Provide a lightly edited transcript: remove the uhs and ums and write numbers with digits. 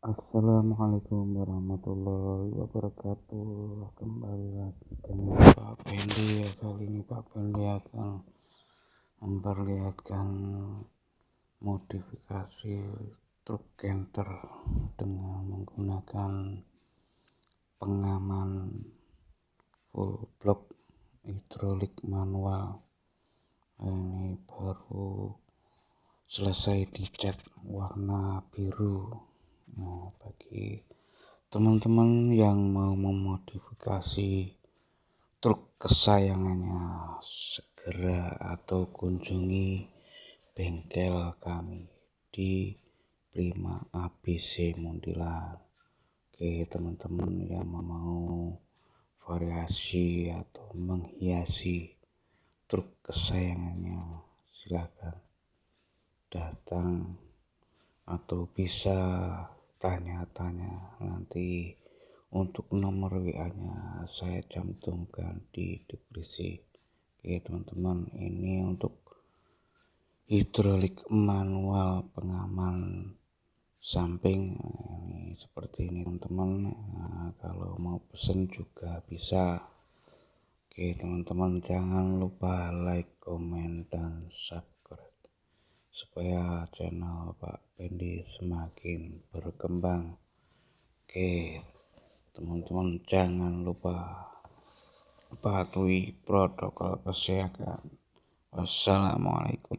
Assalamualaikum warahmatullahi wabarakatuh. Kembali lagi dengan Pak Pendi. Kali ini Pak Pendi akan memperlihatkan modifikasi truk canter dengan menggunakan pengaman full block hidrolik manual. Ini baru selesai dicat warna biru. Nah, bagi teman-teman yang mau memodifikasi truk kesayangannya, segera atau kunjungi bengkel kami di Prima ABC Muntilan. Oke, teman-teman yang mau variasi atau menghiasi truk kesayangannya, silakan datang atau bisa tanya-tanya nanti. Untuk nomor WA-nya saya cantumkan di deskripsi. Oke teman-teman, ini untuk hidrolik manual pengaman samping. Ini seperti ini teman-teman. Nah, kalau mau pesen juga bisa. Oke teman-teman, jangan lupa like, komen, dan subscribe supaya channel Pak Pendi semakin berkembang. Oke teman-teman, jangan lupa patuhi protokol kesehatan. Wassalamualaikum.